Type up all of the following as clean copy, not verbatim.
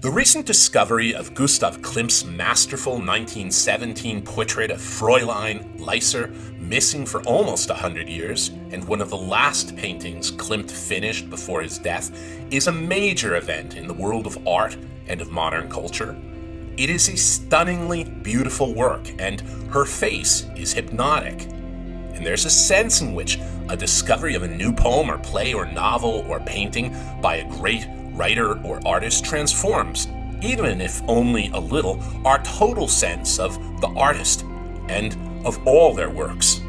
The recent discovery of Gustav Klimt's masterful 1917 portrait of Fräulein Lieser, missing for almost 100 years, and one of the last paintings Klimt finished before his death, is a major event in the world of art and of modern culture. It is a stunningly beautiful work, and her face is hypnotic. And there's a sense in which a discovery of a new poem or play or novel or painting by a great writer or artist transforms, even if only a little, our total sense of the artist and of all their works.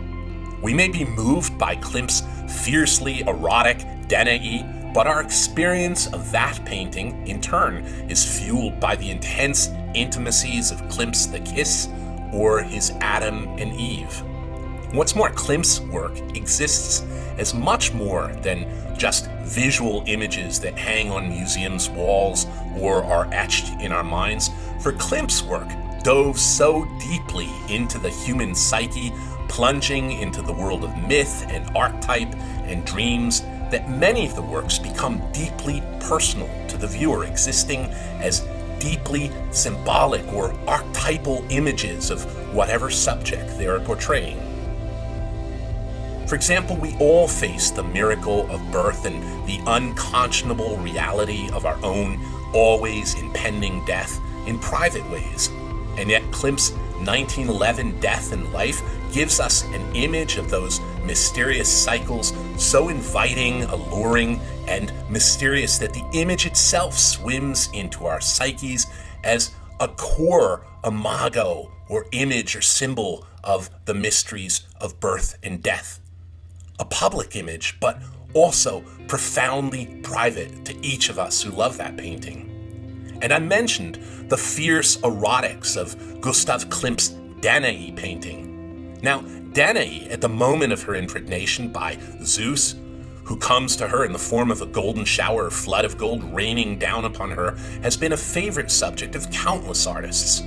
We may be moved by Klimt's fiercely erotic Danae, but our experience of that painting, in turn, is fueled by the intense intimacies of Klimt's The Kiss or his Adam and Eve. What's more, Klimt's work exists as much more than just visual images that hang on museums' walls or are etched in our minds. For Klimt's work dove so deeply into the human psyche, plunging into the world of myth and archetype and dreams, that many of the works become deeply personal to the viewer, existing as deeply symbolic or archetypal images of whatever subject they are portraying. For example, we all face the miracle of birth and the unconscionable reality of our own always impending death in private ways. And yet Klimt's 1911 Death and Life gives us an image of those mysterious cycles, so inviting, alluring, and mysterious that the image itself swims into our psyches as a core imago or image or symbol of the mysteries of birth and death. A public image, but also profoundly private to each of us who love that painting. And I mentioned the fierce erotics of Gustav Klimt's Danae painting. Now, Danae, at the moment of her impregnation by Zeus, who comes to her in the form of a golden shower or flood of gold raining down upon her, has been a favorite subject of countless artists.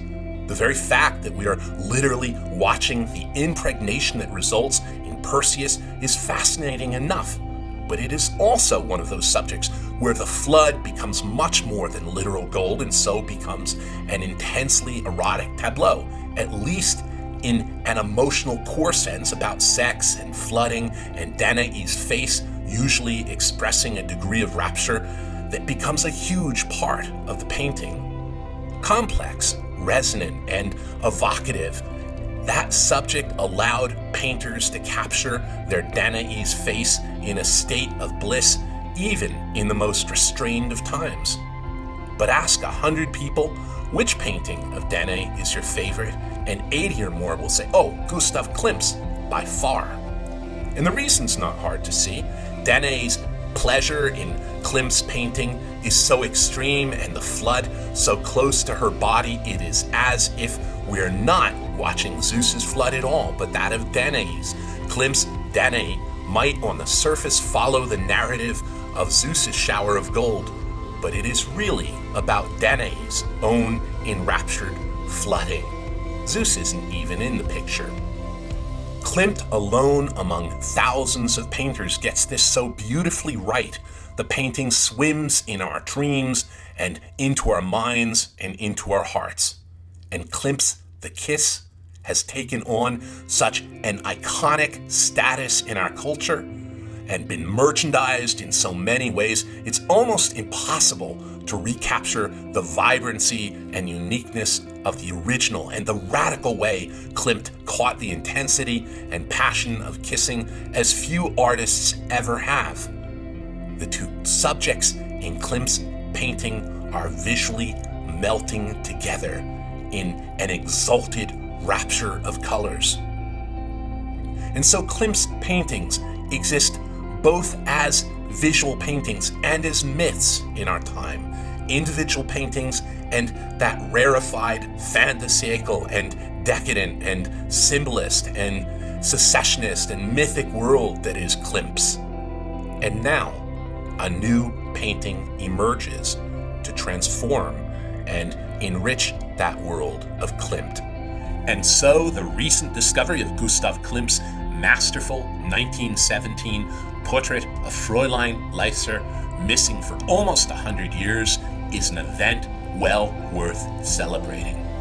The very fact that we are literally watching the impregnation that results in Perseus is fascinating enough, but it is also one of those subjects where the flood becomes much more than literal gold and so becomes an intensely erotic tableau, at least in an emotional core sense about sex and flooding and Danae's face usually expressing a degree of rapture that becomes a huge part of the painting. Complex, resonant, and evocative, that subject allowed painters to capture their Danae's face in a state of bliss, even in the most restrained of times. But ask 100 people which painting of Danae is your favorite, and 80 or more will say, oh, Gustav Klimt's, by far. And the reason's not hard to see. Danae's pleasure in Klimt's painting is so extreme and the flood so close to her body, it is as if we're not watching Zeus's flood at all, but that of Danae's. Klimt's Danae might on the surface follow the narrative of Zeus's shower of gold, but it is really about Danae's own enraptured flooding. Zeus isn't even in the picture. Klimt alone among thousands of painters gets this so beautifully right. The painting swims in our dreams and into our minds and into our hearts. And Klimt's The Kiss has taken on such an iconic status in our culture and been merchandised in so many ways, it's almost impossible to recapture the vibrancy and uniqueness of the original and the radical way Klimt caught the intensity and passion of kissing as few artists ever have. The two subjects in Klimt's painting are visually melting together in an exalted rapture of colors. And so Klimt's paintings exist both as visual paintings and as myths in our time, individual paintings and that rarefied fin de siècle and decadent and symbolist and secessionist and mythic world that is Klimt's. And now, a new painting emerges to transform and enrich that world of Klimt. And so the recent discovery of Gustav Klimt's masterful 1917 portrait of Fräulein Lieser, missing for almost 100 years, is an event well worth celebrating.